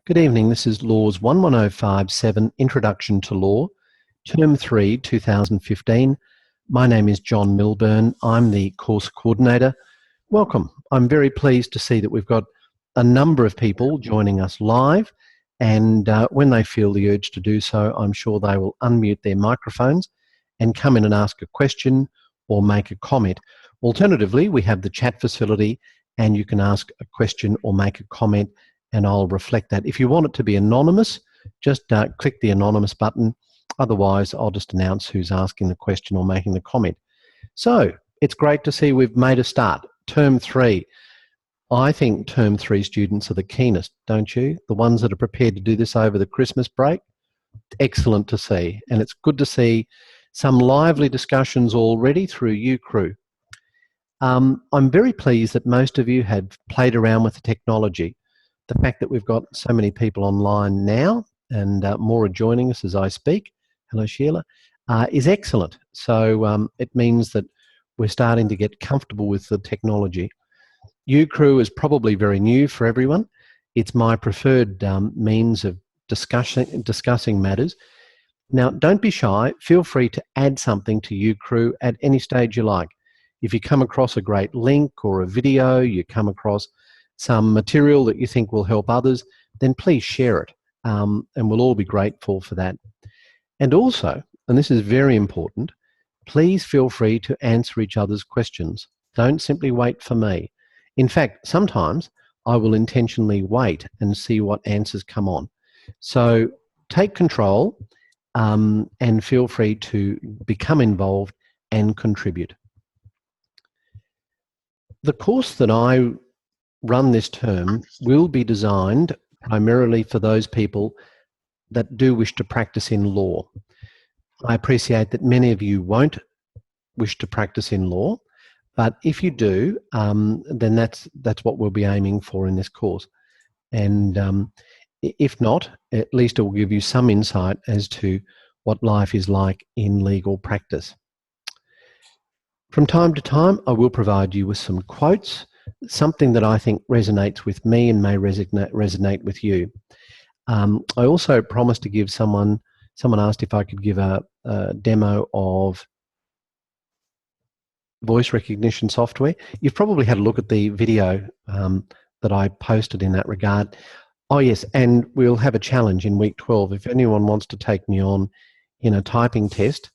Good evening, this is Laws 11057, Introduction to Law, Term 3, 2015. My name is John Milburn. I'm the course coordinator. Welcome. I'm very pleased to see that we've got a number of people joining us live, and when they feel the urge to do so, I'm sure they will unmute their microphones and come in and ask a question or make a comment. Alternatively, we have the chat facility and you can ask a question or make a comment and I'll reflect that. If you want it to be anonymous, just click the anonymous button. Otherwise, I'll just announce who's asking the question or making the comment. So, it's great to see we've made a start. Term 3. I think Term 3 students are the keenest, don't you? The ones that are prepared to do this over the Christmas break. Excellent to see. And it's good to see some lively discussions already through UCrew. I'm very pleased that most of you have played around with the technology. The fact that we've got so many people online now and more are joining us as I speak, hello Sheila, is excellent. So it means that we're starting to get comfortable with the technology. UCrew is probably very new for everyone. It's my preferred means of discussing matters. Now, don't be shy. Feel free to add something to UCrew at any stage you like. If you come across a great link or a video, you come across some material that you think will help others, then please share it. And we'll all be grateful for that. And also, and this is very important, please feel free to answer each other's questions. Don't simply wait for me. In fact, sometimes I will intentionally wait and see what answers come on. So take control and feel free to become involved and contribute. The course that I run this term will be designed primarily for those people that do wish to practice in law. I appreciate that many of you won't wish to practice in law, but if you do, then that's what we'll be aiming for in this course. And if not, at least it will give you some insight as to what life is like in legal practice. From time to time, I will provide you with some quotes, something that I think resonates with me and may resonate with you. I also promised to give someone asked if I could give a demo of voice recognition software. You've probably had a look at the video that I posted in that regard. Oh yes, and we'll have a challenge in week 12. If anyone wants to take me on in a typing test,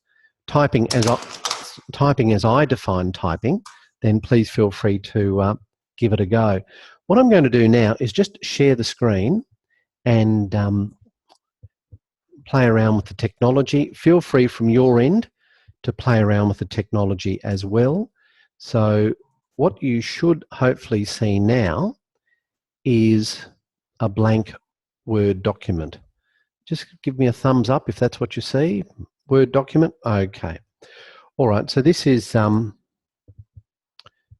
typing as I define typing, then please feel free to give it a go. What I'm going to do now is just share the screen and play around with the technology. Feel free from your end to play around with the technology as well. So what you should hopefully see now is a blank Word document. Just give me a thumbs up if that's what you see. Word document, okay. All right, so this is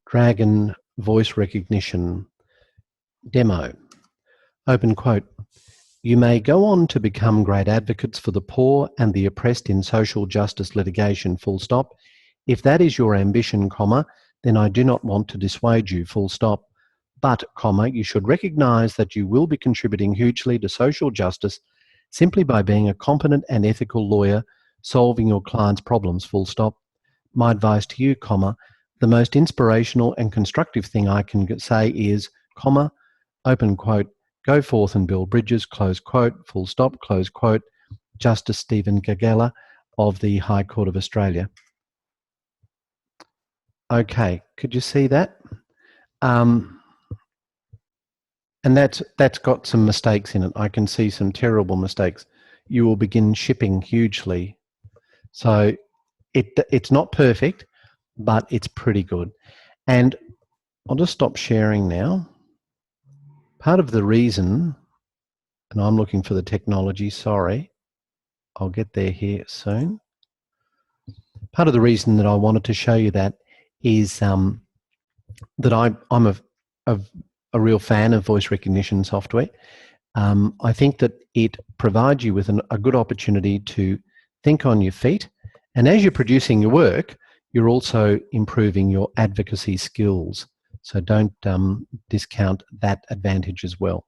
Dragon voice recognition demo. Open quote. You may go on to become great advocates for the poor and the oppressed in social justice litigation, full stop. If that is your ambition, comma, then I do not want to dissuade you, full stop. But, comma, you should recognise that you will be contributing hugely to social justice simply by being a competent and ethical lawyer solving your client's problems, full stop. My advice to you, comma, the most inspirational and constructive thing I can say is, comma, open quote, go forth and build bridges, close quote, full stop, close quote, Justice Stephen Gagella of the High Court of Australia. Okay, could you see that? And that's got some mistakes in it. I can see some terrible mistakes. You will begin shipping hugely. So it's not perfect, but it's pretty good. And I'll just stop sharing now. Part of the reason, and I'm looking for the technology, sorry, I'll get there here soon. Part of the reason that I wanted to show you that is that I'm a real fan of voice recognition software. I think that it provides you with a good opportunity to think on your feet, and as you're producing your work, you're also improving your advocacy skills. So don't discount that advantage as well.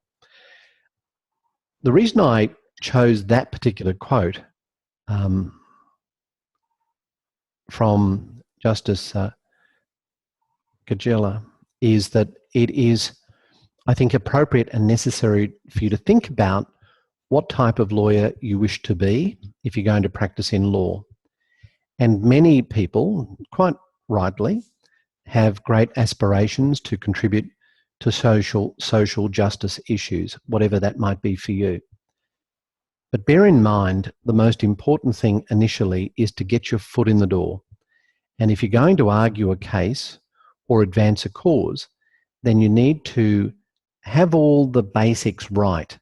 The reason I chose that particular quote from Justice Gagella is that it is, I think, appropriate and necessary for you to think about what type of lawyer you wish to be if you're going to practice in law. And many people, quite rightly, have great aspirations to contribute to social justice issues, whatever that might be for you. But bear in mind, the most important thing initially is to get your foot in the door. And if you're going to argue a case or advance a cause, then you need to have all the basics right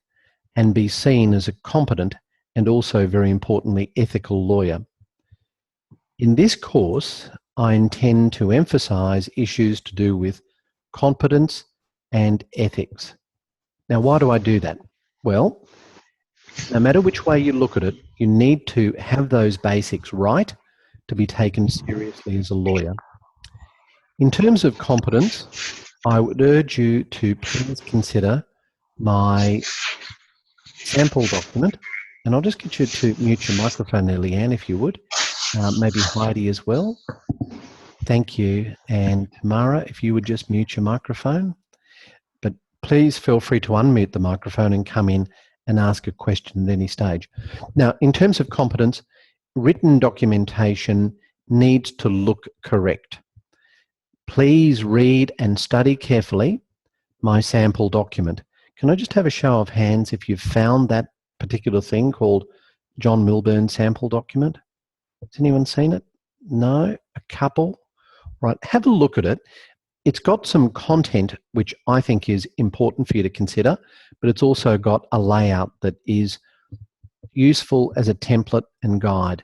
and be seen as a competent and also, very importantly, ethical lawyer. In this course, I intend to emphasize issues to do with competence and ethics. Now, why do I do that? Well, no matter which way you look at it, you need to have those basics right to be taken seriously as a lawyer. In terms of competence, I would urge you to please consider my sample document, and I'll just get you to mute your microphone there, Leanne, if you would. Maybe Heidi as well. Thank you. And Tamara, if you would just mute your microphone. But please feel free to unmute the microphone and come in and ask a question at any stage. Now, in terms of competence, written documentation needs to look correct. Please read and study carefully my sample document. Can I just have a show of hands if you've found that particular thing called John Milburn sample document? Has anyone seen it? No? A couple? Right, have a look at it. It's got some content which I think is important for you to consider, but it's also got a layout that is useful as a template and guide.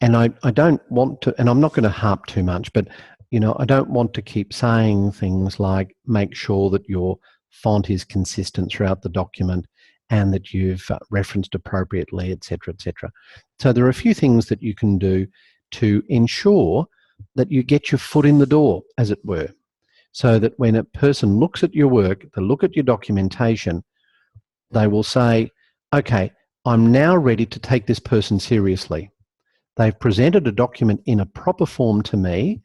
And I don't want to, and I'm not going to harp too much, but I don't want to keep saying things like make sure that your font is consistent throughout the document and that you've referenced appropriately, etc., etc. So there are a few things that you can do to ensure that you get your foot in the door, as it were, so that when a person looks at your work, they look at your documentation, they will say, okay, I'm now ready to take this person seriously. They've presented a document in a proper form to me.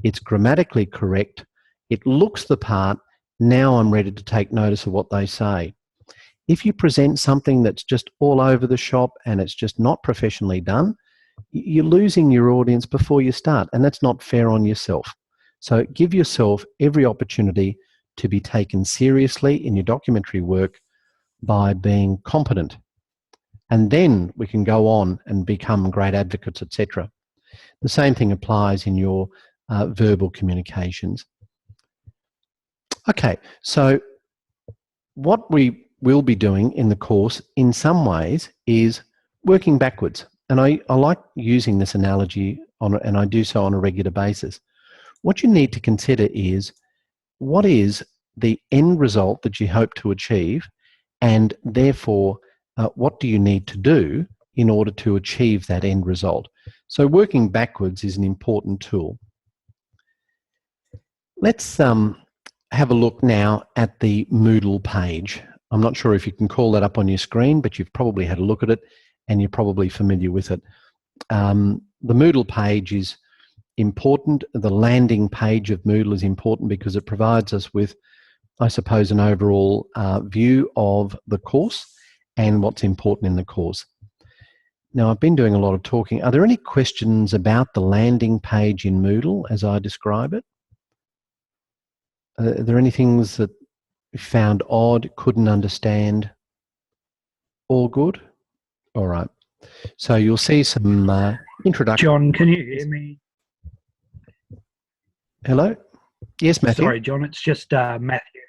It's grammatically correct. It looks the part. Now I'm ready to take notice of what they say. If you present something that's just all over the shop and it's just not professionally done, you're losing your audience before you start, and that's not fair on yourself. So give yourself every opportunity to be taken seriously in your documentary work by being competent. And then we can go on and become great advocates, etc. The same thing applies in your verbal communications. Okay, so what we will be doing in the course in some ways is working backwards. And I like using this analogy, and I do so on a regular basis. What you need to consider is, what is the end result that you hope to achieve, and therefore what do you need to do in order to achieve that end result? So working backwards is an important tool. Let's have a look now at the Moodle page. I'm not sure if you can call that up on your screen, but you've probably had a look at it and you're probably familiar with it. The Moodle page is important. The landing page of Moodle is important because it provides us with, I suppose, an overall view of the course and what's important in the course. Now, I've been doing a lot of talking. Are there any questions about the landing page in Moodle as I describe it? Are there any things that you found odd, couldn't understand? All good? All right. So you'll see some introduction. John, can you hear me? Hello? Yes, Matthew. Sorry, John, it's just Matthew.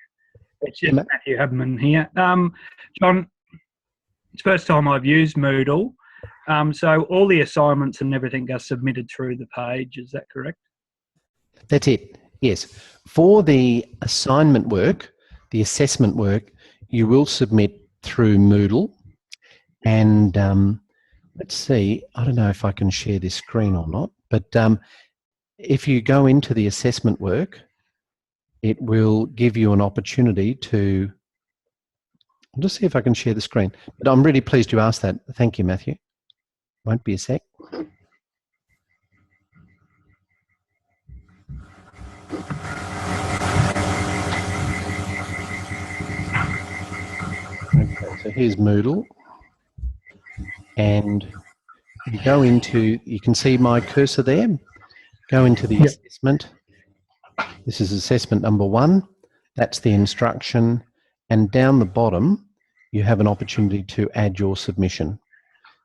It's just Matthew Hubman here. John, it's the first time I've used Moodle. So all the assignments and everything are submitted through the page, is that correct? That's it, yes. For the assignment work, the assessment work, you will submit through Moodle. And let's see, I don't know if I can share this screen or not, but if you go into the assessment work, it will give you an opportunity to I'll just see if I can share the screen. But I'm really pleased you asked that. Thank you, Matthew. Won't be a sec. Okay, so here's Moodle. And you go into, you can see my cursor there. Go into the assessment. This is assessment number 1. That's the instruction. And down the bottom, you have an opportunity to add your submission.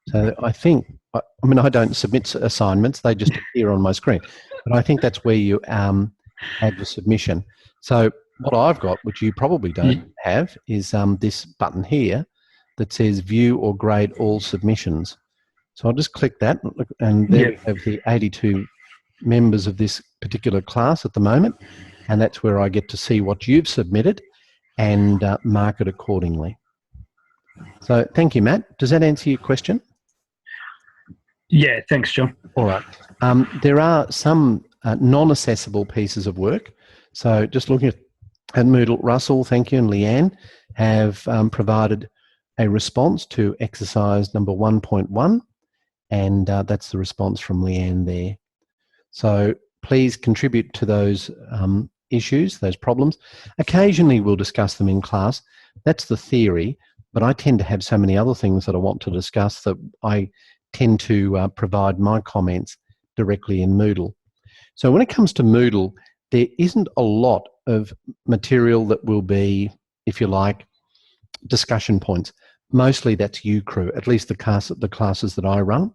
So I think, I mean, I don't submit assignments, they just appear on my screen. But I think that's where you add your submission. So what I've got, which you probably don't have, is this button here that says view or grade all submissions. So I'll just click that, and there we have the 82 members of this particular class at the moment, and that's where I get to see what you've submitted and mark it accordingly. So thank you, Matt. Does that answer your question? Yeah, thanks, John. All right. There are some non-assessable pieces of work. So just looking at Moodle, Russell, thank you, and Leanne have provided a response to exercise number 1.1, and that's the response from Leanne there. So please contribute to those issues, those problems. Occasionally we'll discuss them in class. That's the theory, but I tend to have so many other things that I want to discuss that I tend to provide my comments directly in Moodle. So when it comes to Moodle, there isn't a lot of material that will be, if you like, discussion points. Mostly that's UCrew, at least the classes that I run.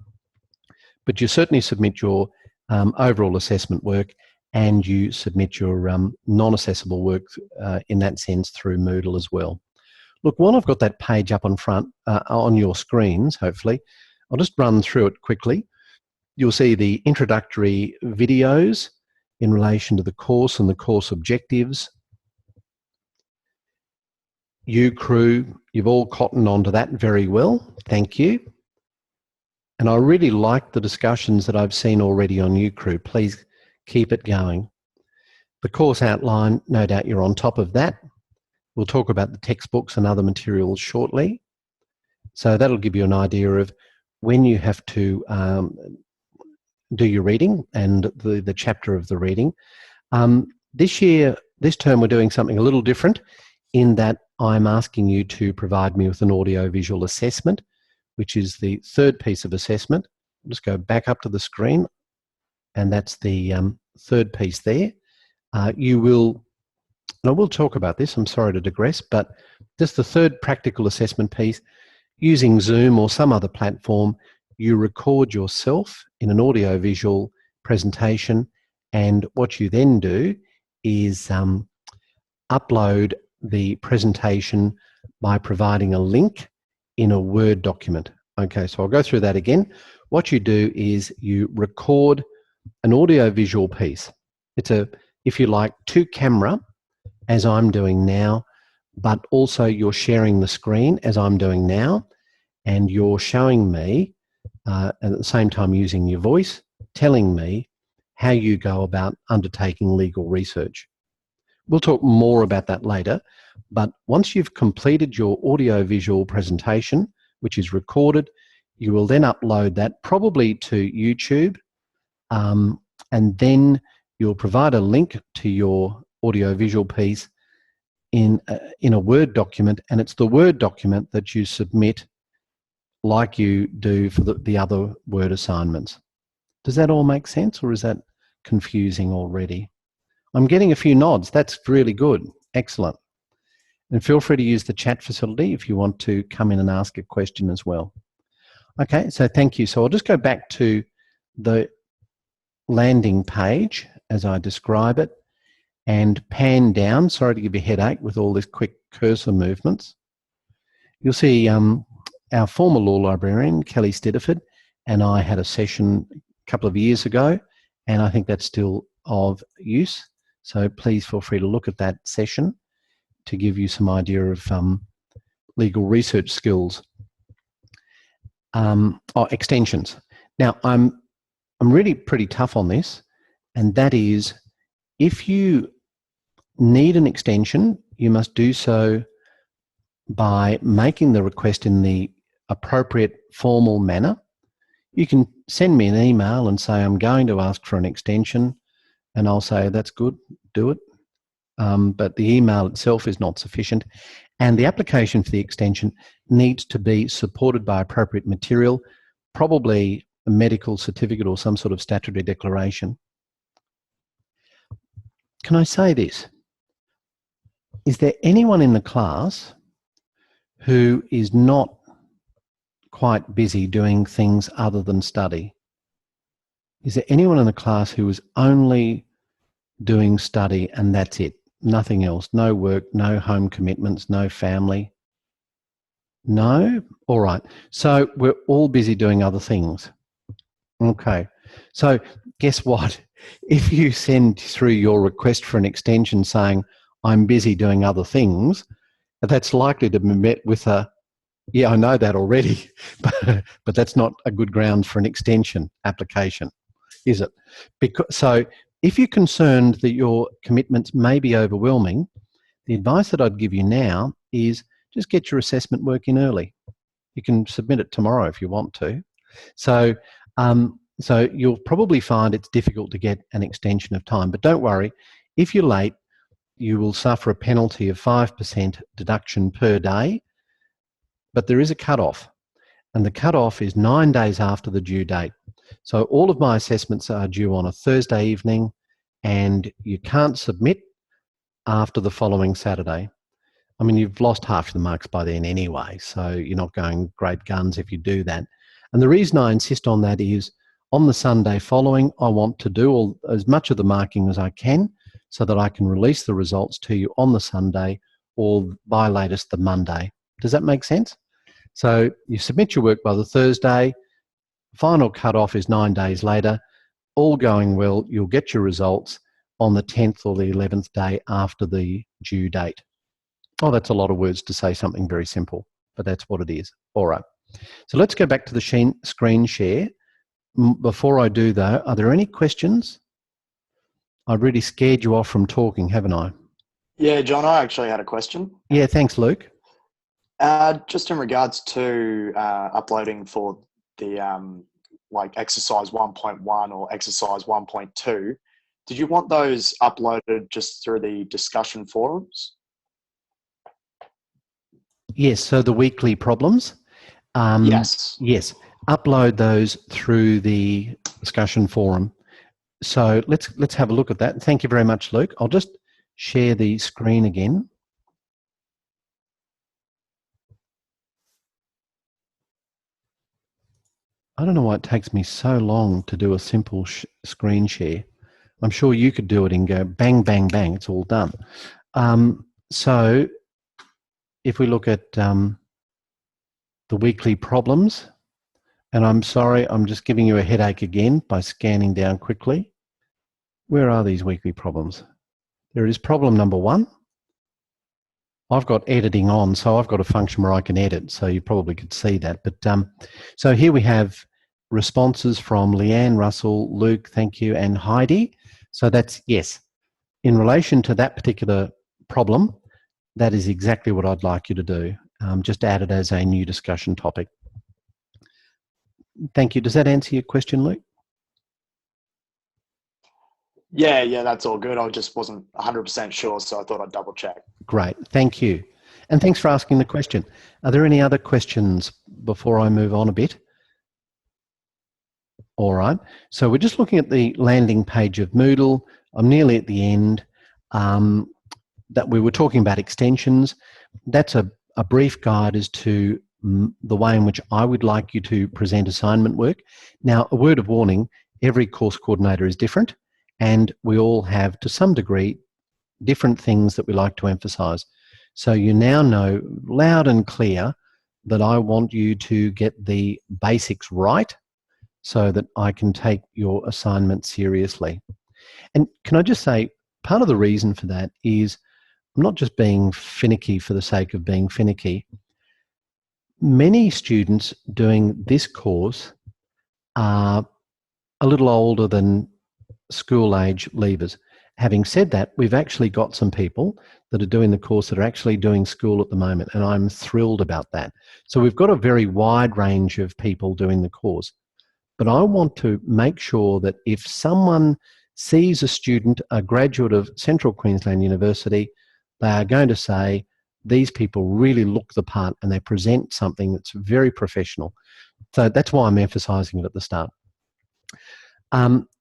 But you certainly submit your overall assessment work, and you submit your non-assessable work in that sense through Moodle as well. Look, while I've got that page up on front on your screens, hopefully, I'll just run through it quickly. You'll see the introductory videos in relation to the course and the course objectives. UCrew, you've all cottoned onto that very well. Thank you. And I really like the discussions that I've seen already on UCrew. Please keep it going. The course outline, no doubt you're on top of that. We'll talk about the textbooks and other materials shortly. So that'll give you an idea of when you have to do your reading and the chapter of the reading. This term, we're doing something a little different in that I'm asking you to provide me with an audio-visual assessment, which is the third piece of assessment. I'll just go back up to the screen, and that's the third piece there. You will, and I will talk about this, I'm sorry to digress, but just the third practical assessment piece, using Zoom or some other platform, you record yourself in an audio-visual presentation, and what you then do is upload the presentation by providing a link in a Word document. Okay, so I'll go through that again. What you do is you record an audio-visual piece. It's a, if you like, to camera, as I'm doing now, but also you're sharing the screen as I'm doing now, and you're showing me, at the same time using your voice, telling me how you go about undertaking legal research. We'll talk more about that later, but once you've completed your audio-visual presentation, which is recorded, you will then upload that probably to YouTube, and then you'll provide a link to your audio-visual piece in a Word document, and it's the Word document that you submit like you do for the other Word assignments. Does that all make sense, or is that confusing already? I'm getting a few nods. That's really good. Excellent. And feel free to use the chat facility if you want to come in and ask a question as well. Okay, so thank you. So I'll just go back to the landing page as I describe it and pan down. Sorry to give you a headache with all this quick cursor movements. You'll see our former law librarian, Kelly Stidderford, and I had a session a couple of years ago, and I think that's still of use. So please feel free to look at that session to give you some idea of legal research skills. Extensions. Now, I'm really pretty tough on this, and that is, if you need an extension, you must do so by making the request in the appropriate formal manner. You can send me an email and say, I'm going to ask for an extension, and I'll say, that's good, do it. But the email itself is not sufficient. And the application for the extension needs to be supported by appropriate material, probably a medical certificate or some sort of statutory declaration. Can I say this? Is there anyone in the class who is not quite busy doing things other than study? Is there anyone in the class who is only doing study and that's it? Nothing else? No work, no home commitments, no family? No? All right. So we're all busy doing other things. Okay. So guess what? If you send through your request for an extension saying, I'm busy doing other things, that's likely to be met with a, yeah, I know that already, but that's not a good ground for an extension application, is it? So if you're concerned that your commitments may be overwhelming, the advice that I'd give you now is just get your assessment work in early. You can submit it tomorrow if you want to. So you'll probably find it's difficult to get an extension of time, but don't worry. If you're late, you will suffer a penalty of 5% deduction per day, but there is a cut-off, and the cut-off is 9 days after the due date. So all of my assessments are due on a Thursday evening, and you can't submit after the following Saturday. I mean, you've lost half the marks by then anyway, so you're not going great guns if you do that. And the reason I insist on that is on the Sunday following, I want to do as much of the marking as I can so that I can release the results to you on the Sunday or by latest the Monday. Does that make sense? So you submit your work by the Thursday, final cut-off is 9 days later. All going well, you'll get your results on the 10th or the 11th day after the due date. Oh, that's a lot of words to say something very simple, but that's what it is. All right. So let's go back to the screen share. Before I do though, are there any questions? I've really scared you off from talking, haven't I? Yeah, John, I actually had a question. Yeah, thanks, Luke. Just in regards to uploading for the like exercise 1.1 or exercise 1.2, did you want those uploaded just through the discussion forums? Yes, so the weekly problems. Yes. Yes, upload those through the discussion forum. So let's have a look at that. Thank you very much, Luke. I'll just share the screen again. I don't know why it takes me so long to do a simple screen share. I'm sure you could do it and go bang, bang, bang, it's all done. So if we look at the weekly problems, and I'm sorry, I'm just giving you a headache again by scanning down quickly. Where are these weekly problems? There is problem number 1. I've got editing on, so I've got a function where I can edit, so you probably could see that. But so here we have responses from Leanne, Russell, Luke, thank you, and Heidi. So that's yes. In relation to that particular problem, that is exactly what I'd like you to do. Just add it as a new discussion topic. Thank you. Does that answer your question, Luke? Yeah, that's all good. I just wasn't 100% sure, so I thought I'd double check. Great, thank you. And thanks for asking the question. Are there any other questions before I move on a bit? All right, so we're just looking at the landing page of Moodle. I'm nearly at the end. That we were talking about extensions. That's a brief guide as to the way in which I would like you to present assignment work. Now, a word of warning, every course coordinator is different, and we all have, to some degree, different things that we like to emphasize. So you now know loud and clear that I want you to get the basics right so that I can take your assignment seriously. And can I just say, part of the reason for that is I'm not just being finicky for the sake of being finicky. Many students doing this course are a little older than school age leavers. Having said that, we've actually got some people that are doing the course that are actually doing school at the moment, and I'm thrilled about that. So we've got a very wide range of people doing the course. But I want to make sure that if someone sees a student, a graduate of Central Queensland University, they are going to say, these people really look the part and they present something that's very professional. So that's why I'm emphasising it at the start.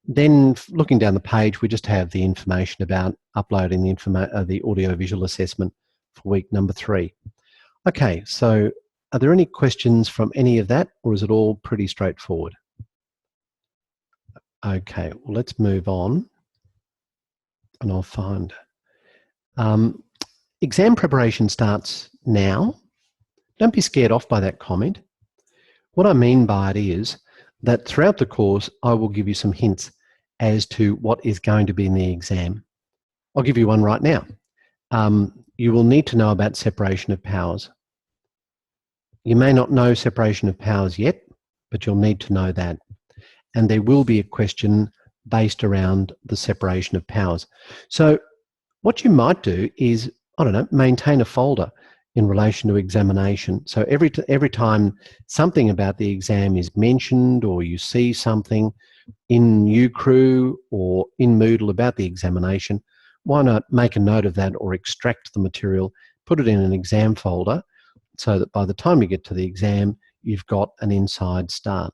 Then looking down the page, we just have the information about uploading the audio-visual assessment for week number 3. Okay, so are there any questions from any of that, or is it all pretty straightforward? Okay, well, let's move on, and I'll find. Exam preparation starts now. Don't be scared off by that comment. What I mean by it is that throughout the course, I will give you some hints as to what is going to be in the exam. I'll give you one right now. You will need to know about separation of powers. You may not know separation of powers yet, but you'll need to know that. And there will be a question based around the separation of powers. So what you might do is, I don't know, maintain a folder in relation to examination. So every time something about the exam is mentioned, or you see something in UCrew or in Moodle about the examination, why not make a note of that or extract the material, put it in an exam folder, so that by the time you get to the exam, you've got an inside start.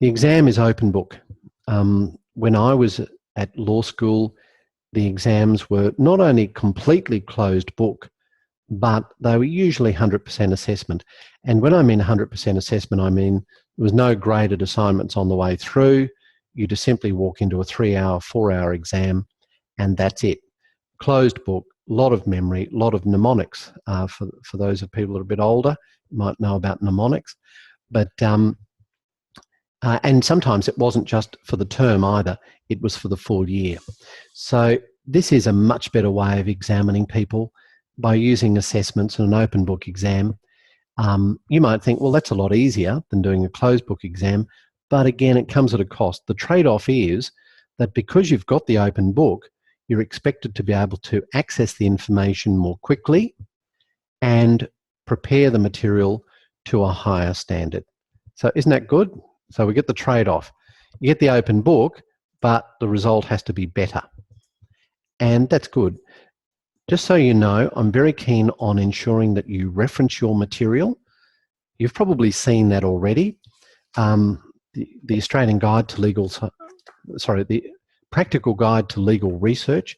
The exam is open book. When I was at law school, the exams were not only completely closed book, but they were usually 100% assessment. And when I mean 100% assessment, I mean there was no graded assignments on the way through. You just simply walk into a 3-hour, 4-hour exam, and that's it. Closed book, a lot of memory, a lot of mnemonics. For those of people that are a bit older, you might know about mnemonics. But and sometimes it wasn't just for the term either, it was for the full year. So this is a much better way of examining people by using assessments and an open book exam. You might think, well, that's a lot easier than doing a closed book exam, but again, it comes at a cost. The trade-off is that because you've got the open book, you're expected to be able to access the information more quickly and prepare the material to a higher standard. So isn't that good? So we get the trade-off. You get the open book, but the result has to be better. And that's good. Just so you know, I'm very keen on ensuring that you reference your material. You've probably seen that already. The Australian Guide to Legal, the Practical Guide to Legal Research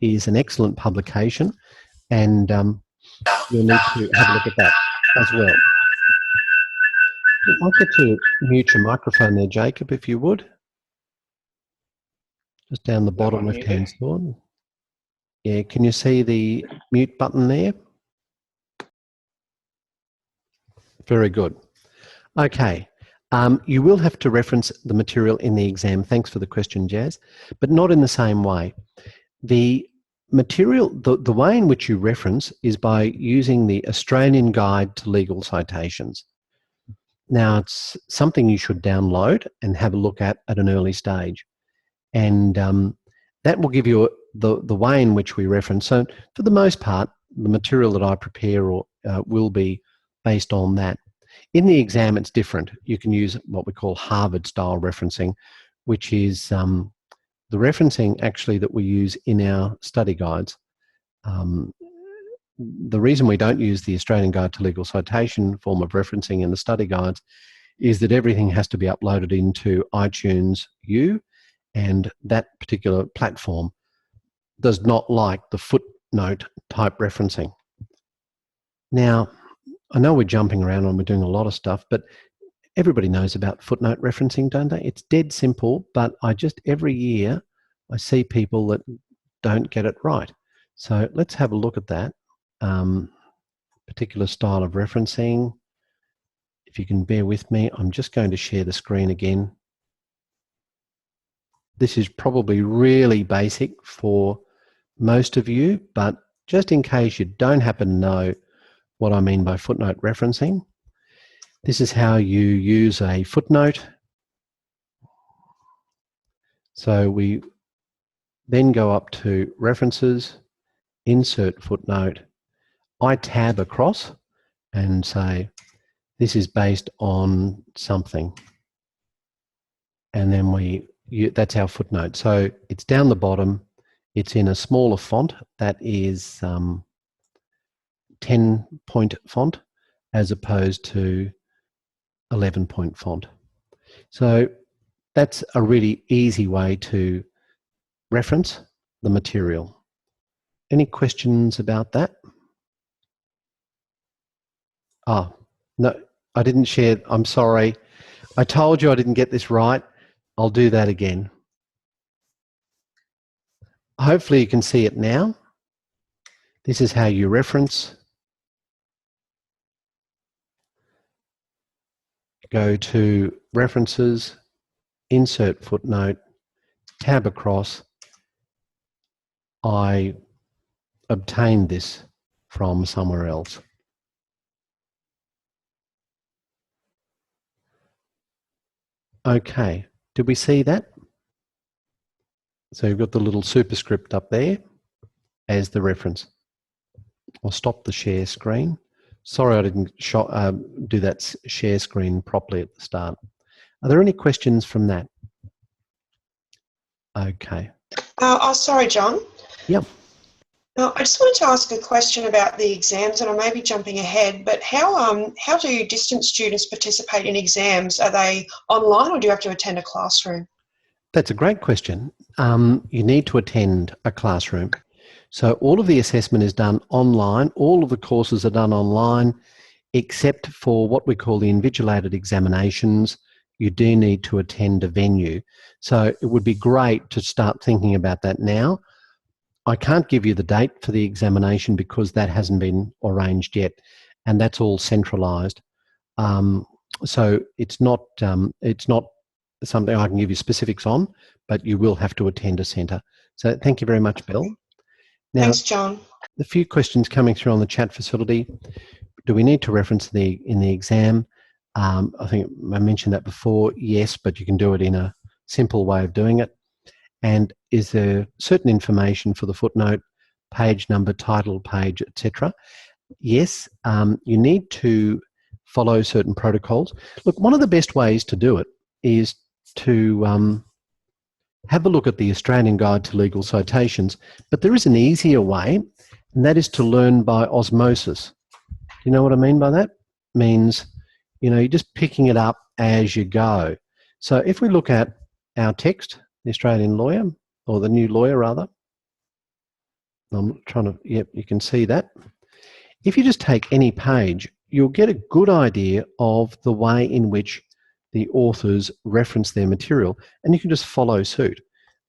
is an excellent publication, and you'll need to have a look at that as well. I'd like you to mute your microphone there, Jacob, if you would. Just down the bottom left-hand side. Yeah, can you see the mute button there? Very good. Okay, you will have to reference the material in the exam. Thanks for the question, Jazz, but not in the same way. The material, the way in which you reference is by using the Australian Guide to Legal Citations. Now, it's something you should download and have a look at an early stage. And that will give you the way in which we reference. So for the most part, the material that I prepare will be based on that. In the exam, it's different. You can use what we call Harvard-style referencing, which is the referencing actually that we use in our study guides. The reason we don't use the Australian Guide to Legal Citation form of referencing in the study guides is that everything has to be uploaded into iTunes U, and that particular platform does not like the footnote type referencing. Now, I know we're jumping around and we're doing a lot of stuff, but everybody knows about footnote referencing, don't they? It's dead simple, but every year I see people that don't get it right. So let's have a look at that particular style of referencing. If you can bear with me, I'm just going to share the screen again. This is probably really basic for most of you, but just in case you don't happen to know what I mean by footnote referencing, this is how you use a footnote. So we then go up to References, Insert Footnote. I tab across and say, this is based on something. And then that's our footnote. So it's down the bottom. It's in a smaller font that is 10-point font as opposed to 11-point font. So that's a really easy way to reference the material. Any questions about that? Oh, no, I didn't share. I'm sorry. I told you I didn't get this right. I'll do that again. Hopefully you can see it now. This is how you reference. Go to References, Insert Footnote, tab across. I obtained this from somewhere else. Okay, did we see that? So you've got the little superscript up there as the reference. I'll stop the share screen. Sorry I didn't do that share screen properly at the start. Are there any questions from that? Okay. Sorry, John. Yep. I just wanted to ask a question about the exams, and I may be jumping ahead, but how do distance students participate in exams? Are they online or do you have to attend a classroom? That's a great question. You need to attend a classroom. So all of the assessment is done online. All of the courses are done online, except for what we call the invigilated examinations. You do need to attend a venue. So it would be great to start thinking about that now. I can't give you the date for the examination because that hasn't been arranged yet, and that's all centralised. So it's not something I can give you specifics on, but you will have to attend a centre. So thank you very much, Bill. Now, thanks, John. A few questions coming through on the chat facility. Do we need to reference in the exam? I think I mentioned that before. Yes, but you can do it in a simple way of doing it. And is there certain information for the footnote, page number, title page, etc.? Yes, you need to follow certain protocols. Look, one of the best ways to do it is to have a look at the Australian Guide to Legal Citations, but there is an easier way, and that is to learn by osmosis. Do you know what I mean by that? It means, you're just picking it up as you go. So if we look at our text, the Australian lawyer, or the new lawyer rather, I'm trying to, yep, you can see that. If you just take any page, you'll get a good idea of the way in which the authors reference their material, and you can just follow suit.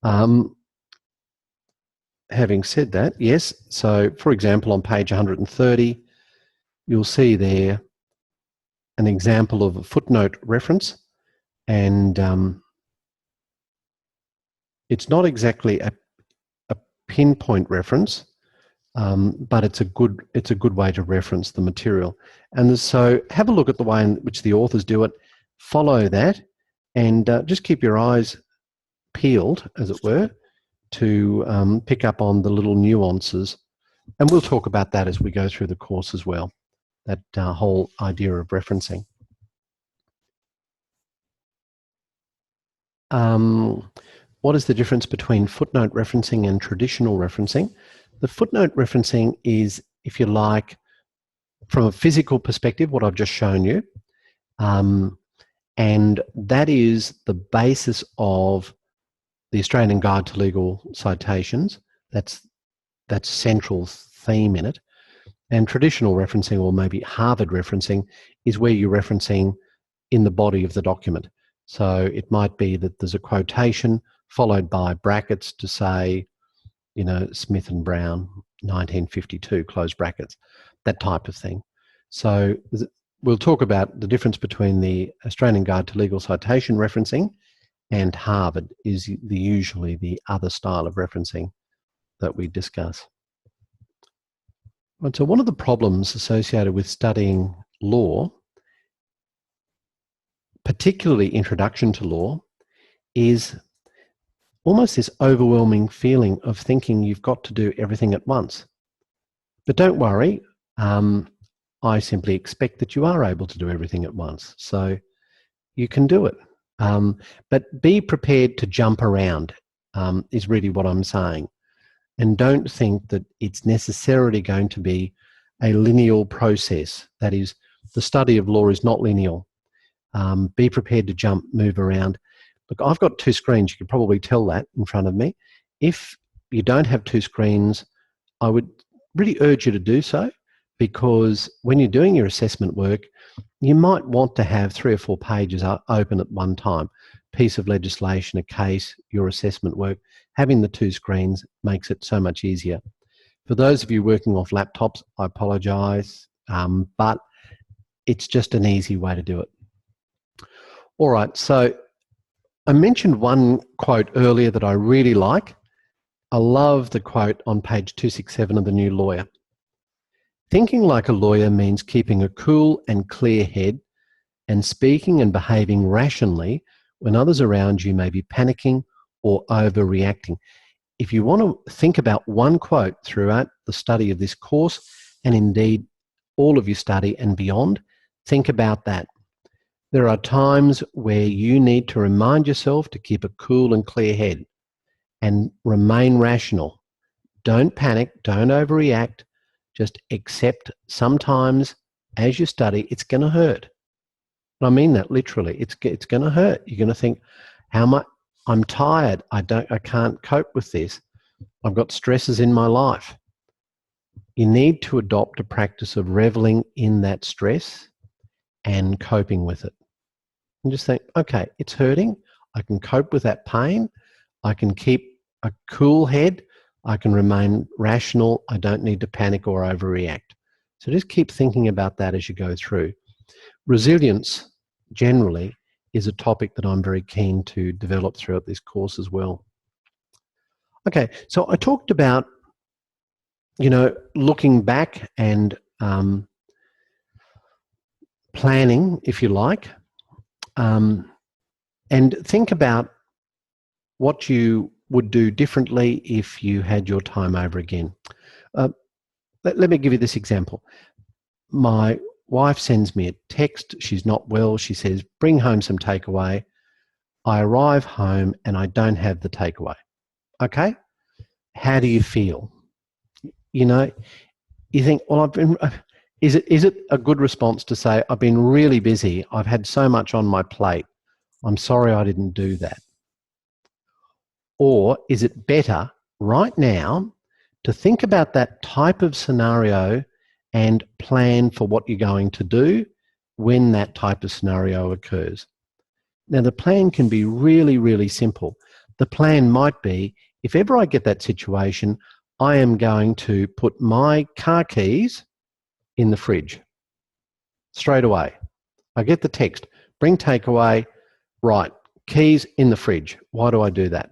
Having said that, yes, so for example, on page 130, you'll see there an example of a footnote reference, and it's not exactly a pinpoint reference, but it's a good way to reference the material. And so have a look at the way in which the authors do it, follow that, and just keep your eyes peeled, as it were, to pick up on the little nuances. And we'll talk about that as we go through the course as well, that whole idea of referencing. What is the difference between footnote referencing and traditional referencing? The footnote referencing is, if you like, from a physical perspective, what I've just shown you, and that is the basis of the Australian Guide to Legal Citations. That's central theme in it. And traditional referencing, or maybe Harvard referencing, is where you're referencing in the body of the document. So it might be that there's a quotation followed by brackets to say, Smith and Brown, 1952, close brackets, that type of thing. So we'll talk about the difference between the Australian Guide to Legal Citation referencing and Harvard is usually the other style of referencing that we discuss. And so one of the problems associated with studying law, particularly introduction to law, is almost this overwhelming feeling of thinking you've got to do everything at once. But don't worry, I simply expect that you are able to do everything at once. So you can do it. But be prepared to jump around, is really what I'm saying. And don't think that it's necessarily going to be a linear process. That is, the study of law is not linear. Be prepared to jump, move around. Look, I've got two screens. You can probably tell that in front of me. If you don't have two screens, I would really urge you to do so, because when you're doing your assessment work, you might want to have 3 or 4 pages open at one time. Piece of legislation, a case, your assessment work. Having the two screens makes it so much easier. For those of you working off laptops, I apologise, but it's just an easy way to do it. All right, so I mentioned one quote earlier that I really like. I love the quote on page 267 of The New Lawyer. Thinking like a lawyer means keeping a cool and clear head and speaking and behaving rationally when others around you may be panicking or overreacting. If you want to think about one quote throughout the study of this course, and indeed all of your study and beyond, think about that. There are times where you need to remind yourself to keep a cool and clear head and remain rational. Don't panic, don't overreact, just accept sometimes as you study, it's going to hurt. And I mean that literally. It's going to hurt. You're going to think, how much I'm tired. I can't cope with this. I've got stresses in my life. You need to adopt a practice of reveling in that stress and coping with it. And just think, okay, it's hurting. I can cope with that pain. I can keep a cool head. I can remain rational. I don't need to panic or overreact. So just keep thinking about that as you go through. Resilience generally is a topic that I'm very keen to develop throughout this course as well. Okay, so I talked about, looking back and planning, if you like, and think about what you would do differently if you had your time over again. Let me give you this example. My wife sends me a text. She's not well. She says, bring home some takeaway. I arrive home and I don't have the takeaway. Okay? How do you feel? You think, well, is it a good response to say, I've been really busy. I've had so much on my plate. I'm sorry I didn't do that. Or is it better right now to think about that type of scenario and plan for what you're going to do when that type of scenario occurs? Now, the plan can be really, really simple. The plan might be, if ever I get that situation, I am going to put my car keys in the fridge straight away. I get the text, bring takeaway, right, keys in the fridge. Why do I do that?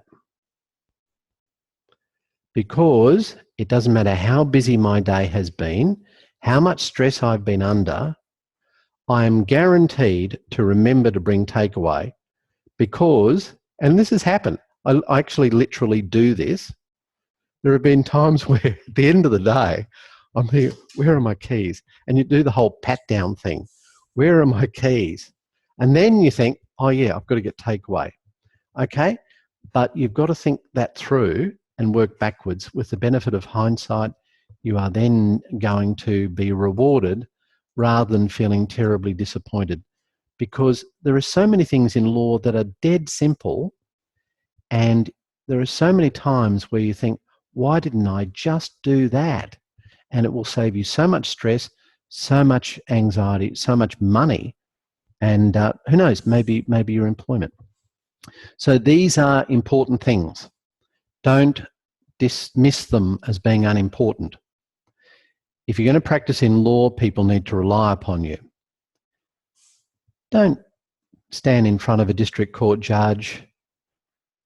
Because it doesn't matter how busy my day has been, how much stress I've been under, I am guaranteed to remember to bring takeaway because, and this has happened, I actually literally do this. There have been times where at the end of the day, I'm thinking, where are my keys? And you do the whole pat down thing. Where are my keys? And then you think, oh yeah, I've got to get takeaway. Okay, but you've got to think that through and work backwards. With the benefit of hindsight, you are then going to be rewarded rather than feeling terribly disappointed, because there are so many things in law that are dead simple, and there are so many times where you think, why didn't I just do that? And it will save you so much stress, so much anxiety, so much money, and who knows, maybe your employment. So these are important things. Don't dismiss them as being unimportant. If you're going to practice in law, people need to rely upon you. Don't stand in front of a district court judge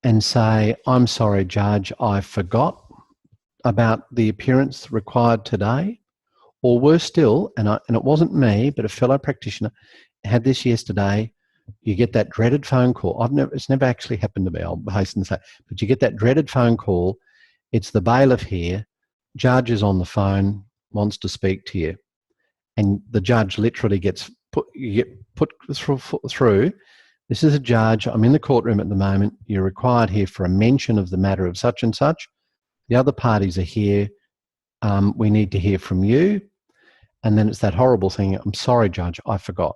and say, I'm sorry, judge, I forgot about the appearance required today. Or worse still, and it wasn't me, but a fellow practitioner had this yesterday, you get that dreaded phone call. It's never actually happened to me, I'll hasten to say, but you get that dreaded phone call. It's the bailiff here, judge is on the phone, wants to speak to you. And the judge literally gets put through. This is a judge, I'm in the courtroom at the moment, you're required here for a mention of the matter of such and such. The other parties are here, we need to hear from you. And then it's that horrible thing, I'm sorry, judge, I forgot.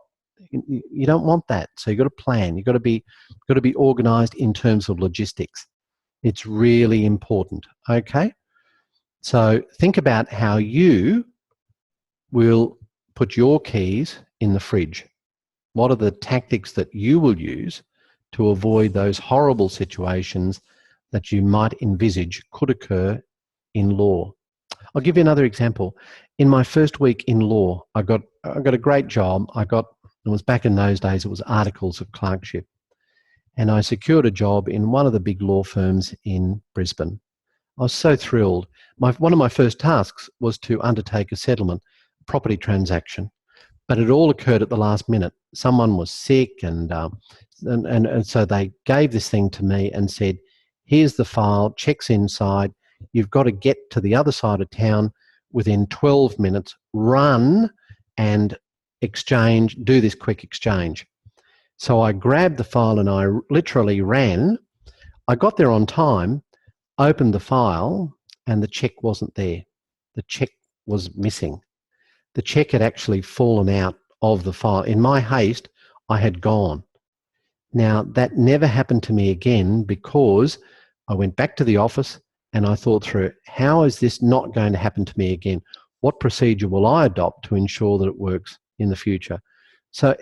You don't want that. So you've got to plan. You've got to be organised in terms of logistics. It's really important. Okay? So think about how you will put your keys in the fridge. What are the tactics that you will use to avoid those horrible situations that you might envisage could occur in law? I'll give you another example. In my first week in law, I got a great job. It was back in those days, it was articles of clerkship. And I secured a job in one of the big law firms in Brisbane. I was so thrilled. One of my first tasks was to undertake a settlement, property transaction. But it all occurred at the last minute. Someone was sick and so they gave this thing to me and said, here's the file, check's inside, you've got to get to the other side of town within 12 minutes, run and exchange, do this quick exchange. So I grabbed the file and I literally ran. I got there on time, opened the file, and the check wasn't there. The check was missing. The check had actually fallen out of the file. In my haste, I had gone. Now, that never happened to me again because I went back to the office and I thought through, how is this not going to happen to me again? What procedure will I adopt to ensure that it works in the future? So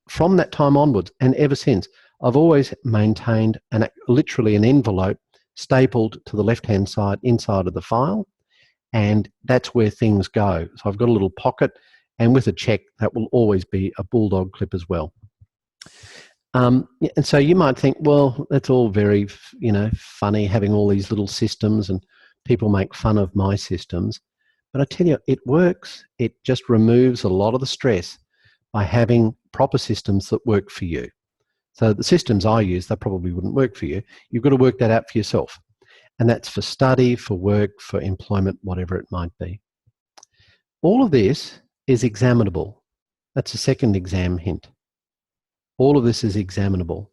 from that time onwards and ever since, I've always maintained literally an envelope stapled to the left-hand side inside of the file, and that's where things go. So I've got a little pocket, and with a check, that will always be a bulldog clip as well. And so you might think, well, that's all very, funny having all these little systems, and people make fun of my systems. But I tell you, it works. It just removes a lot of the stress by having proper systems that work for you. So the systems I use, they probably wouldn't work for you. You've got to work that out for yourself. And that's for study, for work, for employment, whatever it might be. All of this is examinable. That's a second exam hint. All of this is examinable.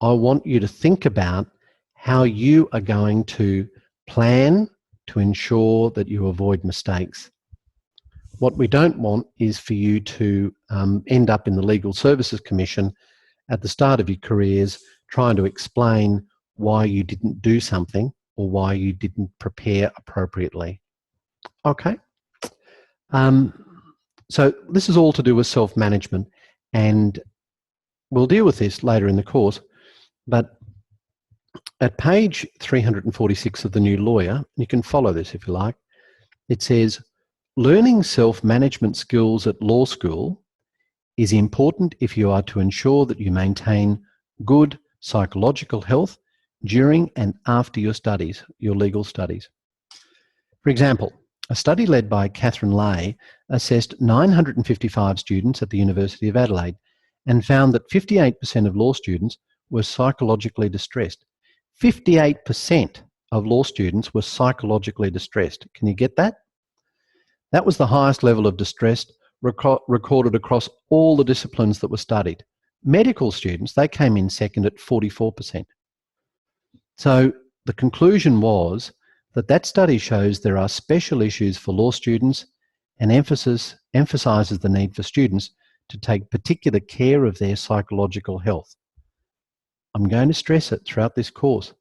I want you to think about how you are going to plan to ensure that you avoid mistakes. What we don't want is for you to end up in the Legal Services Commission at the start of your careers trying to explain why you didn't do something or why you didn't prepare appropriately. Okay. So this is all to do with self-management, and we'll deal with this later in the course, but at page 346 of the New Lawyer, you can follow this if you like, it says, learning self-management skills at law school is important if you are to ensure that you maintain good psychological health during and after your studies, your legal studies. For example, a study led by Catherine Lay assessed 955 students at the University of Adelaide and found that 58% of law students were psychologically distressed. 58% of law students were psychologically distressed. Can you get that? That was the highest level of distress recorded across all the disciplines that were studied. Medical students, they came in second at 44%. So the conclusion was that study shows there are special issues for law students and emphasises the need for students to take particular care of their psychological health. I'm going to stress it throughout this course.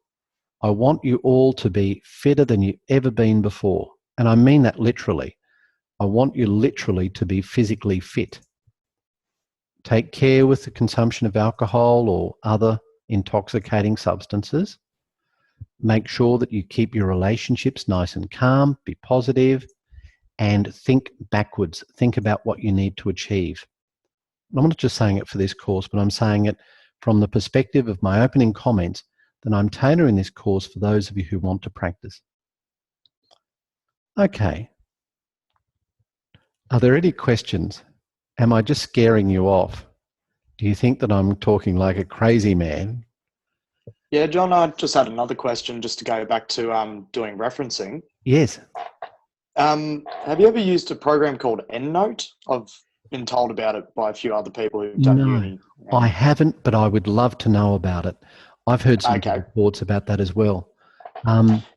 I want you all to be fitter than you've ever been before. And I mean that literally. I want you literally to be physically fit. Take care with the consumption of alcohol or other intoxicating substances. Make sure that you keep your relationships nice and calm, be positive, and think backwards. Think about what you need to achieve. I'm not just saying it for this course, but I'm saying it from the perspective of my opening comments that I'm tailoring this course for those of you who want to practice. Okay. Are there any questions? Am I just scaring you off? Do you think that I'm talking like a crazy man? Yeah, John, I just had another question just to go back to doing referencing. Yes. Have you ever used a program called EndNote? I've been told about it by a few other people who've done No, uni. I haven't, but I would love to know about it. I've heard some good Okay. reports about that as well.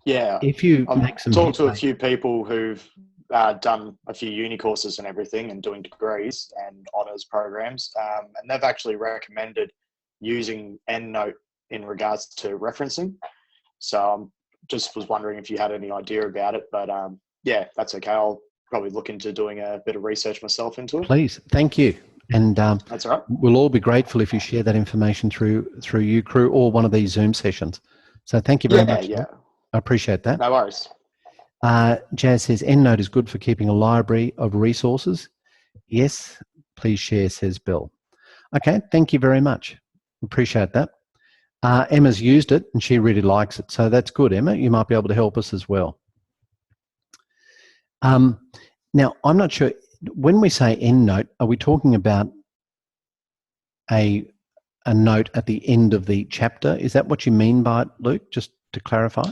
Yeah, If you I've make some talked to a headway, few people who've done a few uni courses and everything and doing degrees and honours programs, and they've actually recommended using EndNote in regards to referencing. So I just was wondering if you had any idea about it, but yeah, that's okay. I'll probably look into doing a bit of research myself into it. please, thank you. And That's all right. we'll all be grateful if you share that information through you, crew, or one of these Zoom sessions. So thank you very much. Yeah. Luke. I appreciate that. No worries. Jazz says, EndNote is good for keeping a library of resources. Yes, please share, says Bill. Okay, thank you very much. Appreciate that. Emma's used it and she really likes it. So that's good, Emma. You might be able to help us as well. Now, I'm not sure, when we say EndNote, are we talking about a note at the end of the chapter? Is that what you mean by it, Luke, just to clarify?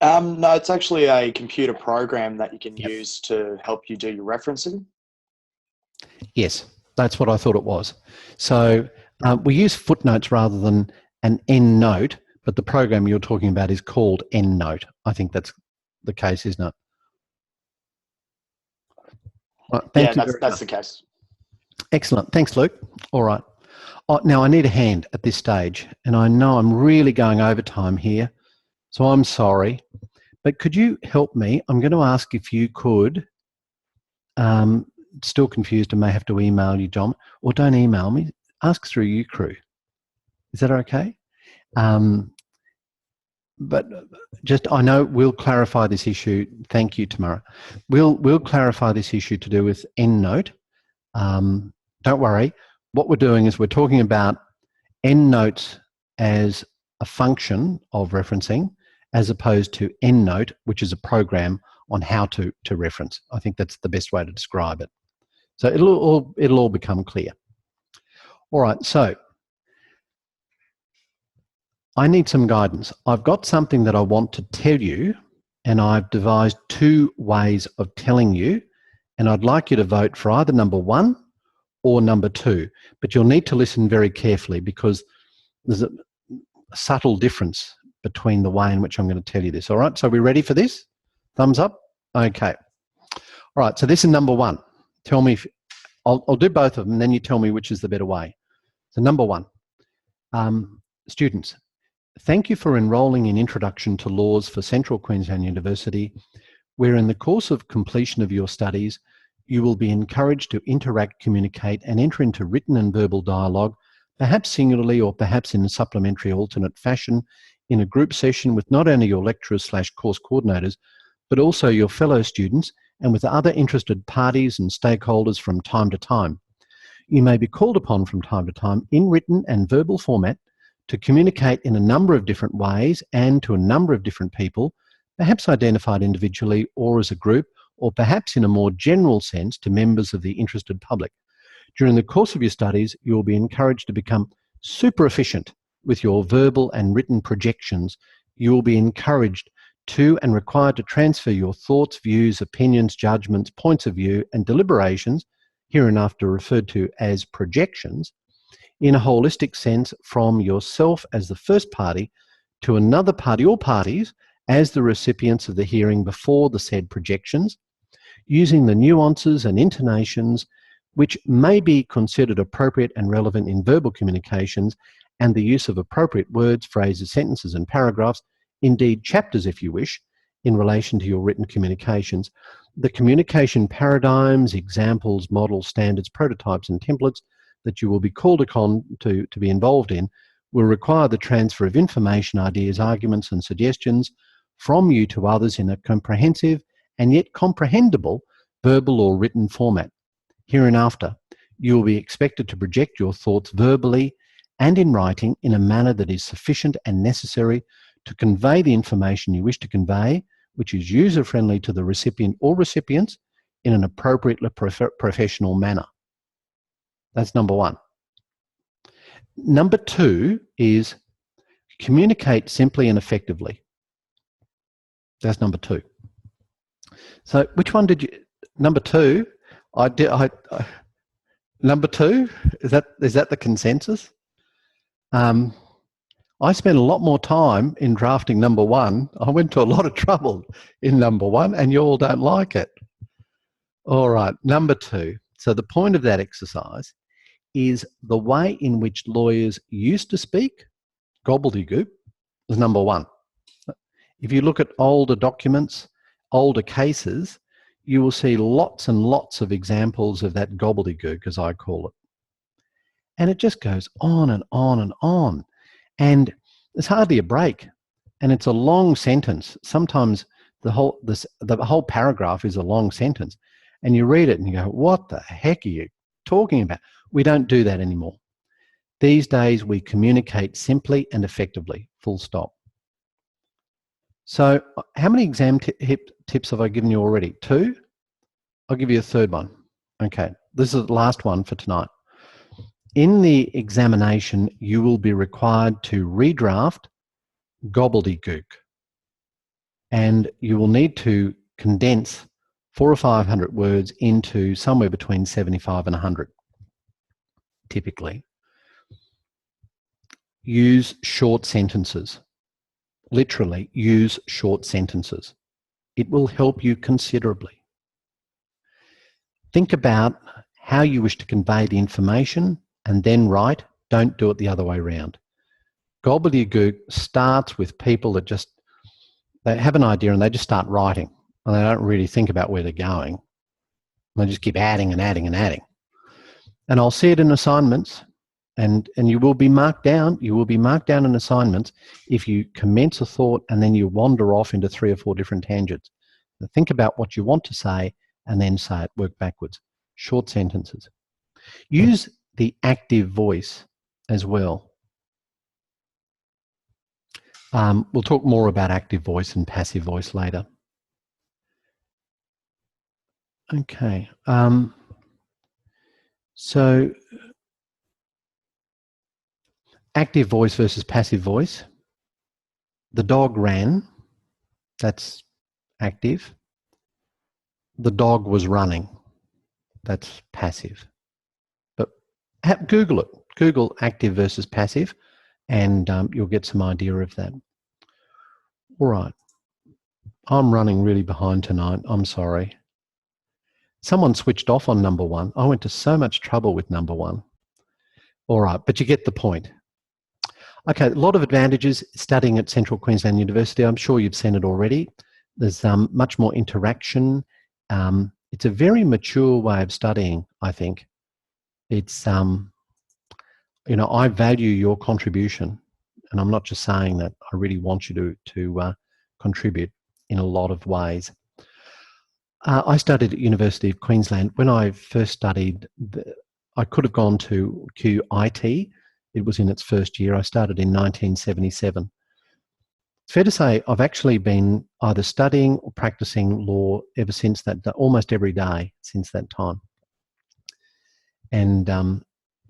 No, it's actually a computer program that you can Yep. use to help you do your referencing. Yes, that's what I thought it was. So we use footnotes rather than an EndNote, but the program you're talking about is called EndNote. I think that's the case, isn't it? Right, thank you very That's much. the case. Excellent. Thanks, Luke. All right. Oh, now, I need a hand at this stage, and I know I'm really going over time here, so I'm sorry. But could you help me? I'm going to ask if you could, still confused and may have to email you, John, or don't email me, ask through you, crew. Is that okay? But just, I know we'll clarify this issue. Thank you, Tamara. We'll clarify this issue to do with EndNote. Don't worry. What we're doing is we're talking about EndNotes as a function of referencing, as opposed to EndNote, which is a program on how to reference. I think that's the best way to describe it. So it'll all become clear. All right, so I need some guidance. I've got something that I want to tell you, and I've devised two ways of telling you, and I'd like you to vote for either number 1 or number 2, but you'll need to listen very carefully because there's a subtle difference between the way in which I'm going to tell you this. All right, so are we ready for this? Thumbs up? Okay. All right, so this is number 1. Tell me if, I'll do both of them, and then you tell me which is the better way. So number 1, students, thank you for enrolling in Introduction to Laws for Central Queensland University, where in the course of completion of your studies, you will be encouraged to interact, communicate, and enter into written and verbal dialogue, perhaps singularly or perhaps in a supplementary alternate fashion, in a group session with not only your lecturers/course coordinators, but also your fellow students and with other interested parties and stakeholders from time to time. You may be called upon from time to time in written and verbal format to communicate in a number of different ways and to a number of different people, perhaps identified individually or as a group, or perhaps in a more general sense to members of the interested public. During the course of your studies, you will be encouraged to become super efficient with your verbal and written projections. You will be encouraged to and required to transfer your thoughts, views, opinions, judgments, points of view, and deliberations, hereinafter referred to as projections, in a holistic sense from yourself as the first party to another party or parties as the recipients of the hearing before the said projections, using the nuances and intonations which may be considered appropriate and relevant in verbal communications, and the use of appropriate words, phrases, sentences, and paragraphs, indeed chapters if you wish, in relation to your written communications. The communication paradigms, examples, models, standards, prototypes, and templates that you will be called upon to be involved in will require the transfer of information, ideas, arguments, and suggestions from you to others in a comprehensive and yet comprehensible verbal or written format. Hereinafter, you will be expected to project your thoughts verbally and in writing in a manner that is sufficient and necessary to convey the information you wish to convey, which is user-friendly to the recipient or recipients in an appropriately professional manner. That's number 1. Number 2 is communicate simply and effectively. That's number 2. So which one did you? Number 2. Number 2, is that the consensus? I spent a lot more time in drafting number 1. I went to a lot of trouble in number 1, and you all don't like it. All right, number 2. So the point of that exercise is the way in which lawyers used to speak, gobbledygook, is number 1. If you look at older documents, older cases, you will see lots and lots of examples of that gobbledygook, as I call it. And it just goes on and on and on. And there's hardly a break. And it's a long sentence. Sometimes the whole paragraph is a long sentence. And you read it and you go, what the heck are you talking about? We don't do that anymore. These days we communicate simply and effectively, full stop. So how many exam tips have I given you already? 2? I'll give you a third one. Okay, this is the last one for tonight. In the examination, you will be required to redraft gobbledygook. And you will need to condense 400 or 500 words into somewhere between 75 and 100, typically. Use short sentences. Literally, use short sentences. It will help you considerably. Think about how you wish to convey the information and then write. Don't do it the other way around. Gobbledygook starts with people that they have an idea and they just start writing and they don't really think about where they're going. They just keep adding and adding and adding. And I'll see it in assignments. And you will be marked down. You will be marked down in assignments if you commence a thought and then you wander off into 3 or 4 different tangents. Now think about what you want to say and then say it. Work backwards. Short sentences. Use the active voice as well. We'll talk more about active voice and passive voice later. Okay. So active voice versus passive voice. The dog ran. That's active. The dog was running. That's passive. But Google it. Google active versus passive, and you'll get some idea of that. All right. I'm running really behind tonight. I'm sorry. Someone switched off on number 1. I went to so much trouble with number 1. All right, but you get the point. Okay, a lot of advantages studying at Central Queensland University. I'm sure you've seen it already. There's much more interaction. It's a very mature way of studying, I think. It's, you know, I value your contribution, and I'm not just saying that. I really want you to contribute in a lot of ways. I studied at University of Queensland. When I first studied, I could have gone to QIT. It was in its first year. I started in 1977. It's fair to say I've actually been either studying or practicing law ever since that, almost every day since that time. And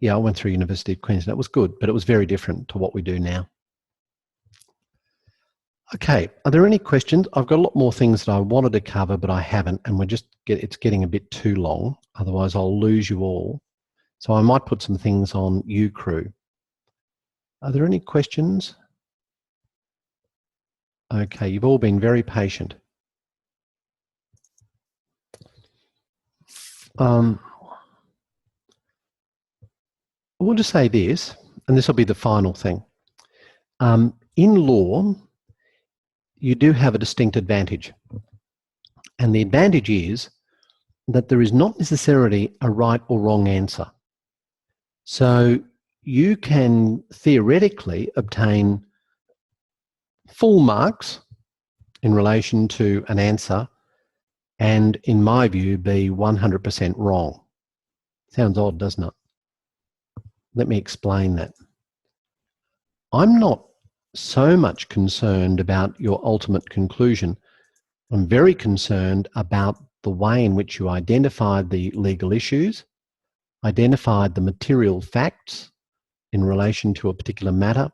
yeah, I went through University of Queensland. It was good, but it was very different to what we do now. Okay, are there any questions? I've got a lot more things that I wanted to cover, but I haven't, and it's getting a bit too long. Otherwise, I'll lose you all. So I might put some things on UCrew. Are there any questions? Okay, you've all been very patient. We'll just say this, and this will be the final thing. In law, you do have a distinct advantage. And the advantage is that there is not necessarily a right or wrong answer. So you can theoretically obtain full marks in relation to an answer and, in my view, be 100% wrong. Sounds odd, doesn't it? Let me explain that. I'm not so much concerned about your ultimate conclusion. I'm very concerned about the way in which you identified the legal issues, identified the material facts in relation to a particular matter,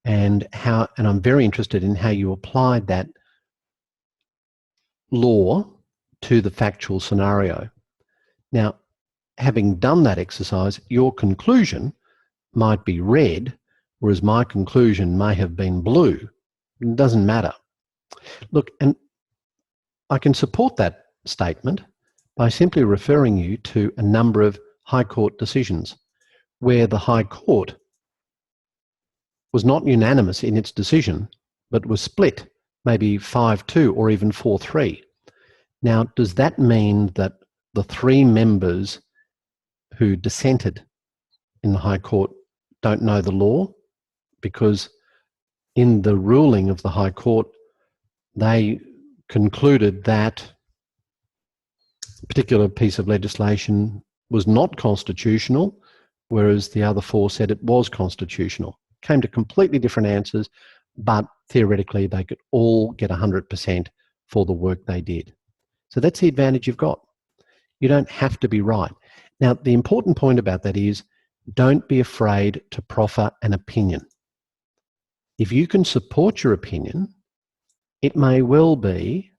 and I'm very interested in how you applied that law to the factual scenario. Now, having done that exercise, your conclusion might be red, whereas my conclusion may have been blue. It doesn't matter. Look, and I can support that statement by simply referring you to a number of High Court decisions where the High Court was not unanimous in its decision, but was split, maybe 5-2 or even 4-3. Now, does that mean that the 3 members who dissented in the High Court don't know the law? Because in the ruling of the High Court, they concluded that a particular piece of legislation was not constitutional, whereas the other 4 said it was constitutional. Came to completely different answers, but theoretically they could all get 100% for the work they did. So that's the advantage you've got. You don't have to be right. Now, the important point about that is don't be afraid to proffer an opinion. If you can support your opinion, it may well be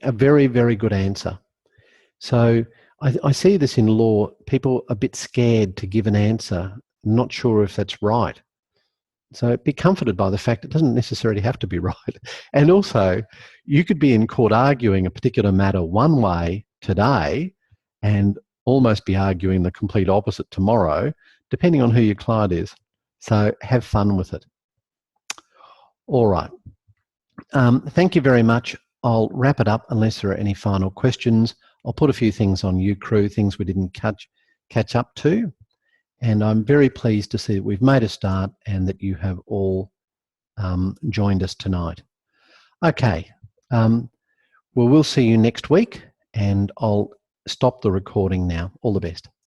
a very, very good answer. So I see this in law, people are a bit scared to give an answer, not sure if that's right. So be comforted by the fact it doesn't necessarily have to be right. And also, you could be in court arguing a particular matter one way today and almost be arguing the complete opposite tomorrow, depending on who your client is. So have fun with it. All right. Thank you very much. I'll wrap it up unless there are any final questions. I'll put a few things on you, crew, things we didn't catch up to. And I'm very pleased to see that we've made a start and that you have all joined us tonight. Okay. Well, we'll see you next week, and I'll stop the recording now. All the best.